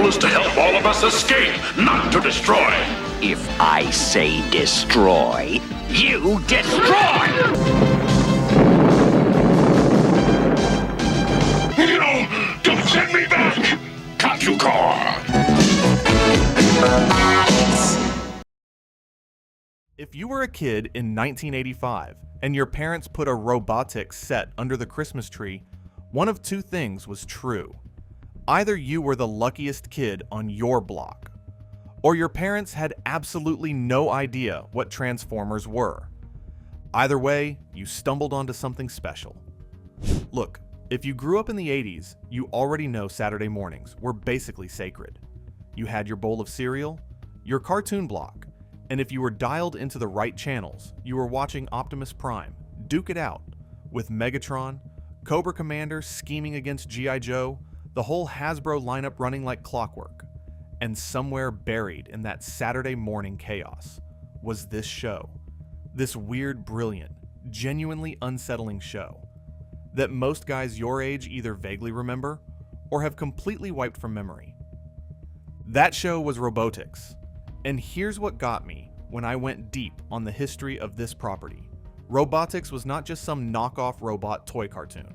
is to help all of us escape, not to destroy. If I say destroy, you destroy! No! Don't send me back! Cut you, car! If you were a kid in 1985 and your parents put a Robotix set under the Christmas tree, one of two things was true. Either you were the luckiest kid on your block, or your parents had absolutely no idea what Transformers were. Either way, you stumbled onto something special. Look, if you grew up in the 80s, you already know Saturday mornings were basically sacred. You had your bowl of cereal, your cartoon block, and if you were dialed into the right channels, you were watching Optimus Prime duke it out with Megatron, Cobra Commander scheming against G.I. Joe, the whole Hasbro lineup running like clockwork. And somewhere buried in that Saturday morning chaos was this show. This weird, brilliant, genuinely unsettling show that most guys your age either vaguely remember or have completely wiped from memory. That show was Robotix. And here's what got me when I went deep on the history of this property. Robotix was not just some knockoff robot toy cartoon.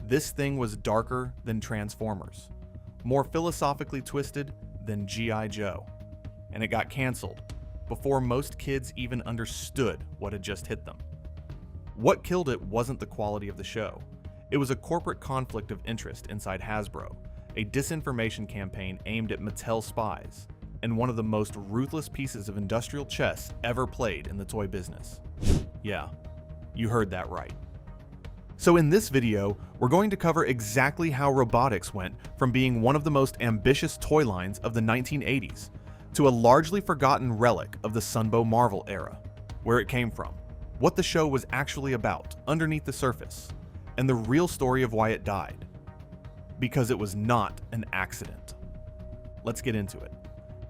This thing was darker than Transformers, more philosophically twisted than G.I. Joe. And it got canceled before most kids even understood what had just hit them. What killed it wasn't the quality of the show. It was a corporate conflict of interest inside Hasbro, a disinformation campaign aimed at Mattel spies, and one of the most ruthless pieces of industrial chess ever played in the toy business. Yeah, you heard that right. So in this video, we're going to cover exactly how Robotix went from being one of the most ambitious toy lines of the 1980s to a largely forgotten relic of the Sunbow Marvel era, where it came from, what the show was actually about underneath the surface, and the real story of why it died. Because it was not an accident. Let's get into it.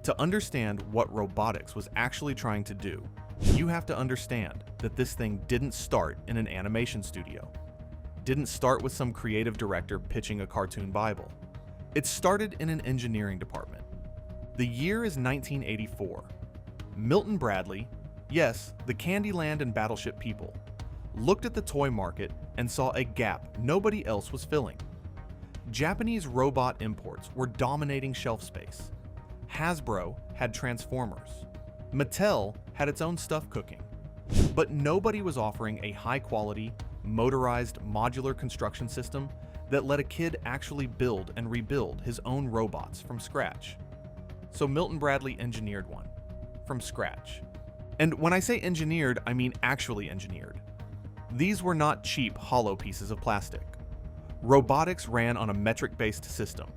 To understand what Robotix was actually trying to do, you have to understand that this thing didn't start in an animation studio. Didn't start with some creative director pitching a cartoon Bible. It started in an engineering department. The year is 1984. Milton Bradley, yes, the Candyland and Battleship people, looked at the toy market and saw a gap nobody else was filling. Japanese robot imports were dominating shelf space. Hasbro had Transformers. Mattel had its own stuff cooking. But nobody was offering a high-quality, motorized, modular construction system that let a kid actually build and rebuild his own robots from scratch. So Milton Bradley engineered one, from scratch. And when I say engineered, I mean actually engineered. These were not cheap, hollow pieces of plastic. Robotix ran on a metric-based system,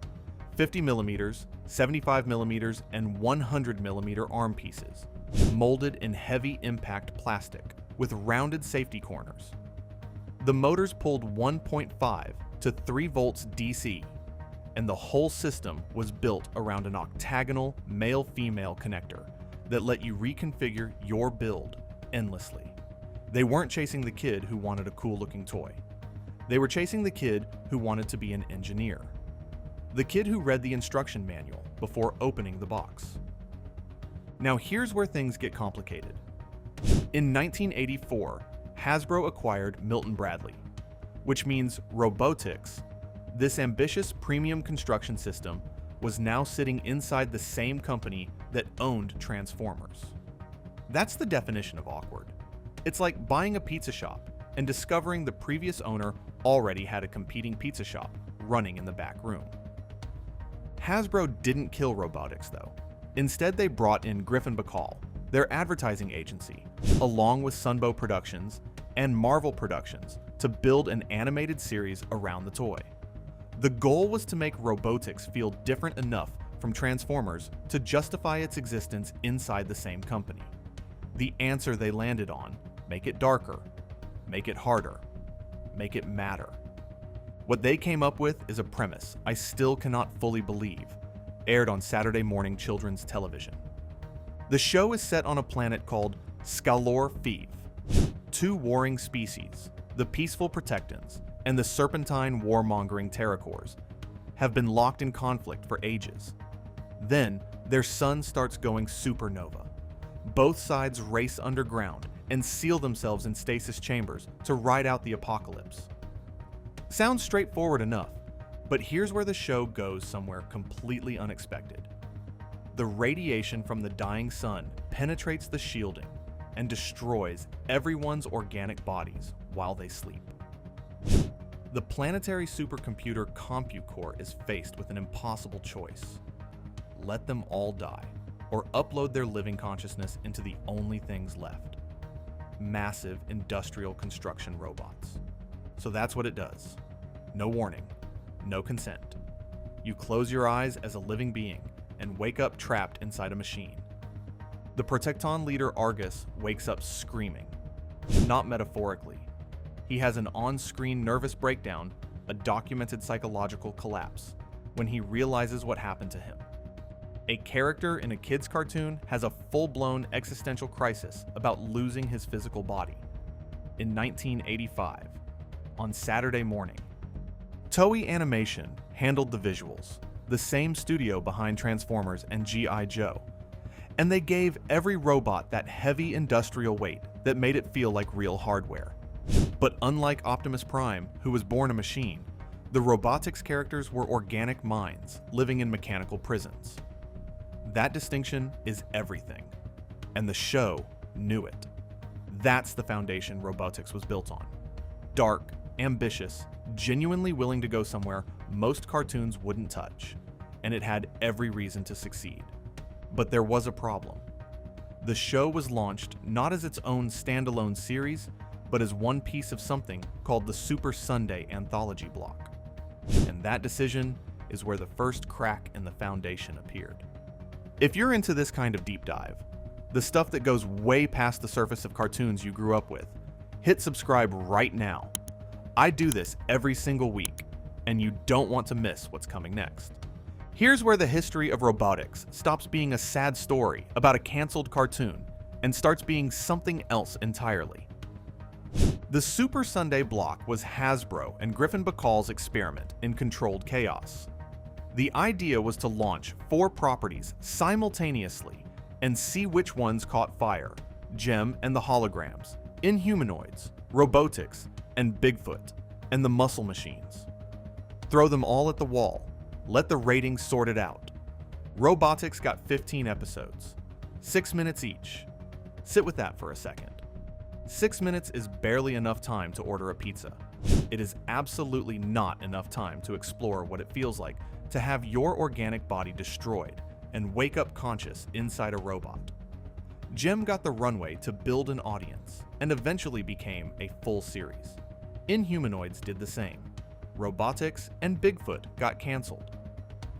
50mm, 75mm, and 100mm arm pieces, molded in heavy impact plastic with rounded safety corners. The motors pulled 1.5 to 3 volts DC, and the whole system was built around an octagonal male-female connector that let you reconfigure your build endlessly. They weren't chasing the kid who wanted a cool-looking toy. They were chasing the kid who wanted to be an engineer. The kid who read the instruction manual before opening the box. Now here's where things get complicated. In 1984, Hasbro acquired Milton Bradley, which means Robotix, this ambitious premium construction system, was now sitting inside the same company that owned Transformers. That's the definition of awkward. It's like buying a pizza shop and discovering the previous owner already had a competing pizza shop running in the back room. Hasbro didn't kill Robotix though. Instead, they brought in Griffin Bacall, their advertising agency, along with Sunbow Productions and Marvel Productions to build an animated series around the toy. The goal was to make Robotix feel different enough from Transformers to justify its existence inside the same company. The answer they landed on: make it darker, make it harder, make it matter. What they came up with is a premise I still cannot fully believe, aired on Saturday morning children's television. The show is set on a planet called Scalor Five. 2 warring species, the peaceful Protectants and the serpentine warmongering Terracors, have been locked in conflict for ages, Then, their sun starts going supernova. Both sides race underground and seal themselves in stasis chambers to ride out the apocalypse. Sounds straightforward enough, but here's where the show goes somewhere completely unexpected. The radiation from the dying sun penetrates the shielding and destroys everyone's organic bodies while they sleep. The planetary supercomputer CompuCore is faced with an impossible choice. Let them all die, or upload their living consciousness into the only things left: massive industrial construction robots. So that's what it does. No warning, no consent. You close your eyes as a living being and wake up trapped inside a machine. The Protecton leader Argus wakes up screaming, not metaphorically. He has an on-screen nervous breakdown, a documented psychological collapse, when he realizes what happened to him. A character in a kid's cartoon has a full-blown existential crisis about losing his physical body. In 1985, on Saturday morning, Toei Animation handled the visuals, the same studio behind Transformers and G.I. Joe, and they gave every robot that heavy industrial weight that made it feel like real hardware. But unlike Optimus Prime, who was born a machine, the Robotix characters were organic minds living in mechanical prisons. That distinction is everything, and the show knew it. That's the foundation Robotix was built on. Dark, ambitious, genuinely willing to go somewhere most cartoons wouldn't touch, and it had every reason to succeed. But there was a problem. The show was launched not as its own standalone series, but as one piece of something called the Super Sunday anthology block. And that decision is where the first crack in the foundation appeared. If you're into this kind of deep dive, the stuff that goes way past the surface of cartoons you grew up with, hit subscribe right now. I do this every single week, and you don't want to miss what's coming next. Here's where the history of Robotix stops being a sad story about a canceled cartoon and starts being something else entirely. The Super Sunday block was Hasbro and Griffin Bacall's experiment in controlled chaos. The idea was to launch 4 properties simultaneously and see which ones caught fire: Gem and the Holograms, Inhumanoids, Robotix, and Bigfoot, and the Muscle Machines. Throw them all at the wall, let the ratings sort it out. Robotix got 15 episodes, 6 minutes each. Sit with that for a second. 6 minutes is barely enough time to order a pizza. It is absolutely not enough time to explore what it feels like to have your organic body destroyed and wake up conscious inside a robot. Gem got the runway to build an audience and eventually became a full series. Inhumanoids did the same. Robotix and Bigfoot got canceled.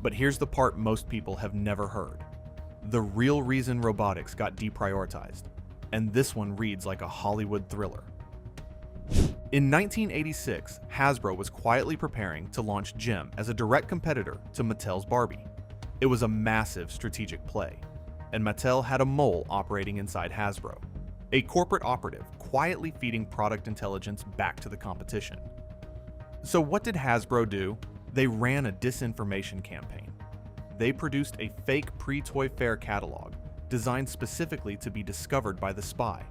But here's the part most people have never heard. The real reason Robotix got deprioritized, and this one reads like a Hollywood thriller. In 1986, Hasbro was quietly preparing to launch Gem as a direct competitor to Mattel's Barbie. It was a massive strategic play, and Mattel had a mole operating inside Hasbro, a corporate operative quietly feeding product intelligence back to the competition. So what did Hasbro do? They ran a disinformation campaign. They produced a fake pre-Toy Fair catalog designed specifically to be discovered by the spy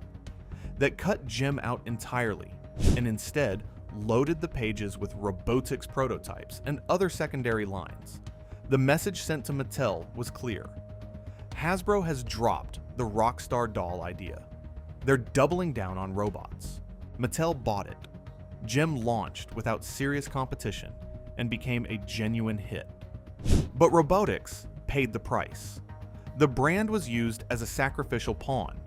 that cut Gem out entirely and instead loaded the pages with Robotix prototypes and other secondary lines. The message sent to Mattel was clear. Hasbro has dropped the Rockstar doll idea. They're doubling down on robots. Mattel bought it. Gem launched without serious competition and became a genuine hit. But Robotix paid the price. The brand was used as a sacrificial pawn,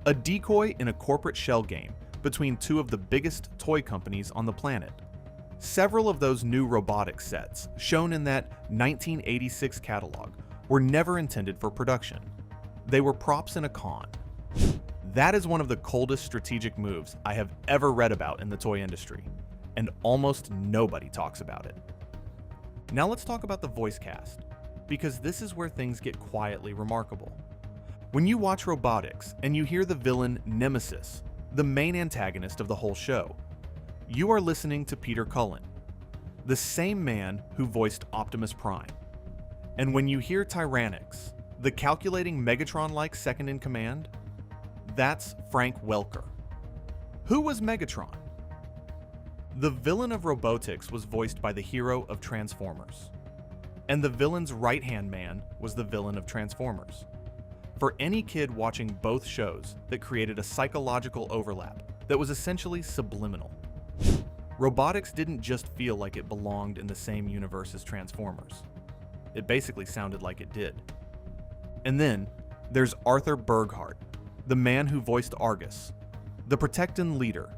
a decoy in a corporate shell game between 2 of the biggest toy companies on the planet. Several of those new Robotix sets shown in that 1986 catalog were never intended for production. They were props in a con. That is one of the coldest strategic moves I have ever read about in the toy industry, and almost nobody talks about it. Now let's talk about the voice cast, because this is where things get quietly remarkable. When you watch Robotix and you hear the villain Nemesis, the main antagonist of the whole show, you are listening to Peter Cullen, the same man who voiced Optimus Prime. And when you hear Tyrannix, the calculating Megatron-like second-in-command, that's Frank Welker. Who was Megatron? The villain of Robotix was voiced by the hero of Transformers. And the villain's right-hand man was the villain of Transformers. For any kid watching both shows, that created a psychological overlap that was essentially subliminal. Robotix didn't just feel like it belonged in the same universe as Transformers. It basically sounded like it did. And then, there's Arthur Burghardt, the man who voiced Argus, the Protecton leader,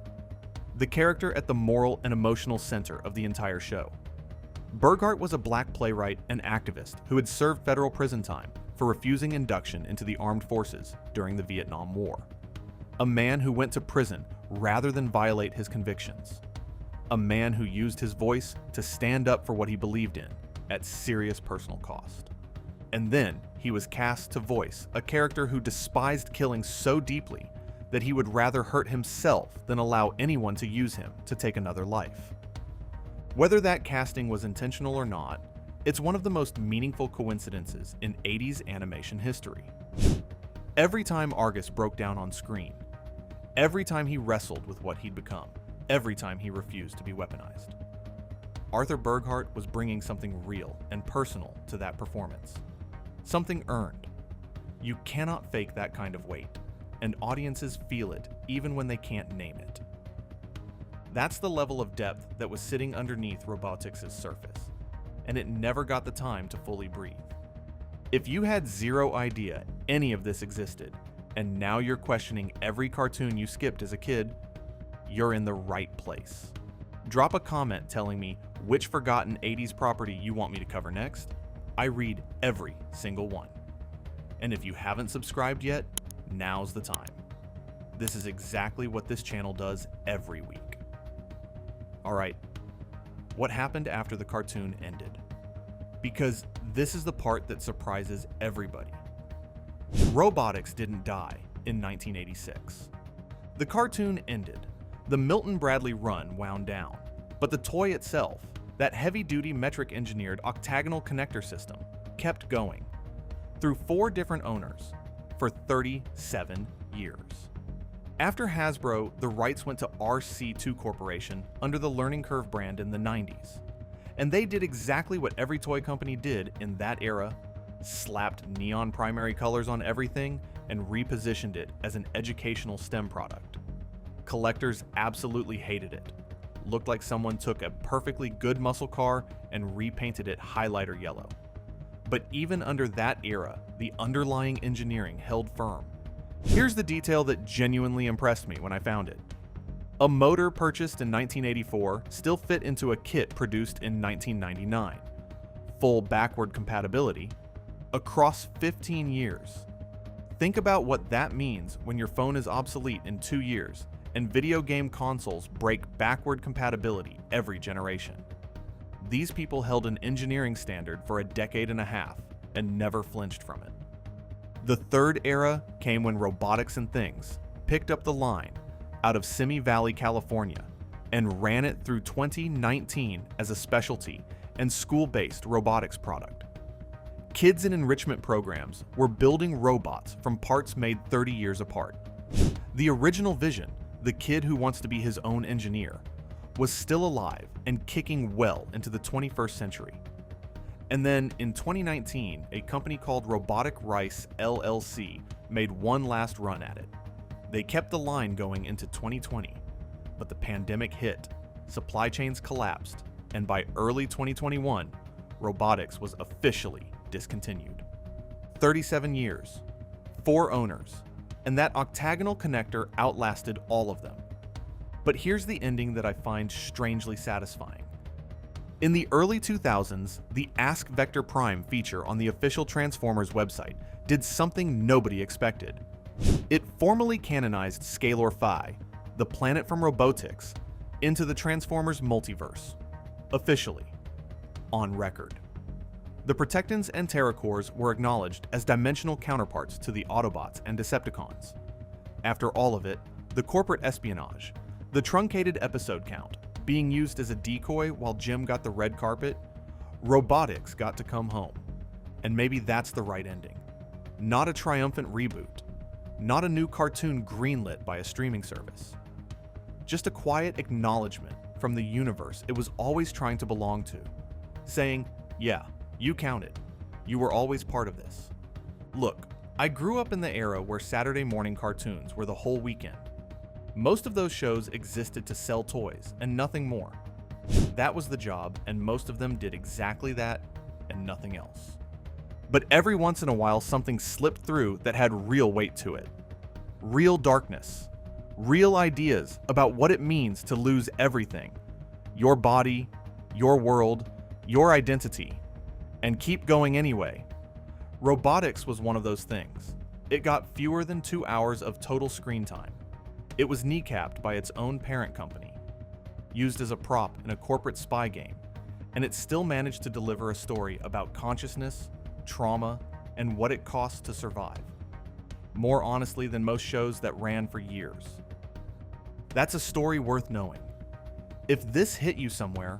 the character at the moral and emotional center of the entire show. Burghardt was a black playwright and activist who had served federal prison time for refusing induction into the armed forces during the Vietnam War. A man who went to prison rather than violate his convictions. A man who used his voice to stand up for what he believed in at serious personal cost. And then he was cast to voice a character who despised killing so deeply that he would rather hurt himself than allow anyone to use him to take another life. Whether that casting was intentional or not, it's one of the most meaningful coincidences in 80s animation history. Every time Argus broke down on screen, every time he wrestled with what he'd become, every time he refused to be weaponized, Arthur Burghardt was bringing something real and personal to that performance. Something earned. You cannot fake that kind of weight, and audiences feel it even when they can't name it. That's the level of depth that was sitting underneath Robotix's surface, and it never got the time to fully breathe. If you had zero idea any of this existed, and now you're questioning every cartoon you skipped as a kid, you're in the right place. Drop a comment telling me which forgotten 80s property you want me to cover next. I read every single one. And if you haven't subscribed yet, now's the time. This is exactly what this channel does every week. Alright, what happened after the cartoon ended? Because this is the part that surprises everybody. Robotix didn't die in 1986. The cartoon ended. The Milton Bradley run wound down, but the toy itself, that heavy-duty metric-engineered octagonal connector system, kept going through 4 different owners for 37 years. After Hasbro, the rights went to RC2 Corporation under the Learning Curve brand in the 90s, and they did exactly what every toy company did in that era, slapped neon primary colors on everything and repositioned it as an educational STEM product. Collectors absolutely hated it. Looked like someone took a perfectly good muscle car and repainted it highlighter yellow. But even under that era, the underlying engineering held firm. Here's the detail that genuinely impressed me when I found it. A motor purchased in 1984 still fit into a kit produced in 1999. Full backward compatibility across 15 years. Think about what that means when your phone is obsolete in 2 years and video game consoles break backward compatibility every generation. These people held an engineering standard for a decade and a half and never flinched from it. The third era came when Robotix and Things picked up the line out of Simi Valley, California, and ran it through 2019 as a specialty and school-based robotics product. Kids in enrichment programs were building robots from parts made 30 years apart. The original vision, the kid who wants to be his own engineer, was still alive and kicking well into the 21st century. And then in 2019, a company called Robotic Rice LLC made one last run at it. They kept the line going into 2020, but the pandemic hit, supply chains collapsed, and by early 2021, Robotix was officially discontinued. 37 years, 4 owners, and that octagonal connector outlasted all of them. But here's the ending that I find strangely satisfying. In the early 2000s, the Ask Vector Prime feature on the official Transformers website did something nobody expected. It formally canonized Scalor Phi, the planet from Robotix, into the Transformers multiverse. Officially. On record. The Protectons and Terracores were acknowledged as dimensional counterparts to the Autobots and Decepticons. After all of it, the corporate espionage, the truncated episode count, being used as a decoy while Jim got the red carpet, Robotix got to come home. And maybe that's the right ending. Not a triumphant reboot. Not a new cartoon greenlit by a streaming service. Just a quiet acknowledgement from the universe it was always trying to belong to, saying, yeah, you counted. You were always part of this. Look, I grew up in the era where Saturday morning cartoons were the whole weekend. Most of those shows existed to sell toys and nothing more. That was the job, and most of them did exactly that and nothing else. But every once in a while, something slipped through that had real weight to it. Real darkness. Real ideas about what it means to lose everything. Your body, your world, your identity. And keep going anyway. Robotix was one of those things. It got fewer than 2 hours of total screen time. It was kneecapped by its own parent company, used as a prop in a corporate spy game, and it still managed to deliver a story about consciousness, trauma, and what it costs to survive. More honestly than most shows that ran for years. That's a story worth knowing. If this hit you somewhere,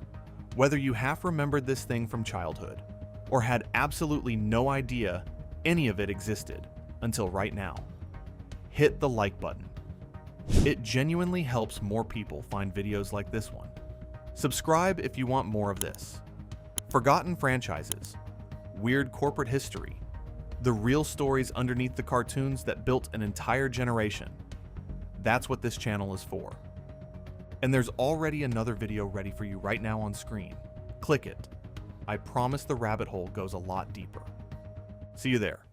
whether you half remembered this thing from childhood, or had absolutely no idea any of it existed until right now, hit the like button. It genuinely helps more people find videos like this one. Subscribe if you want more of this. Forgotten franchises, weird corporate history, the real stories underneath the cartoons that built an entire generation. That's what this channel is for. And there's already another video ready for you right now on screen. Click it. I promise the rabbit hole goes a lot deeper. See you there.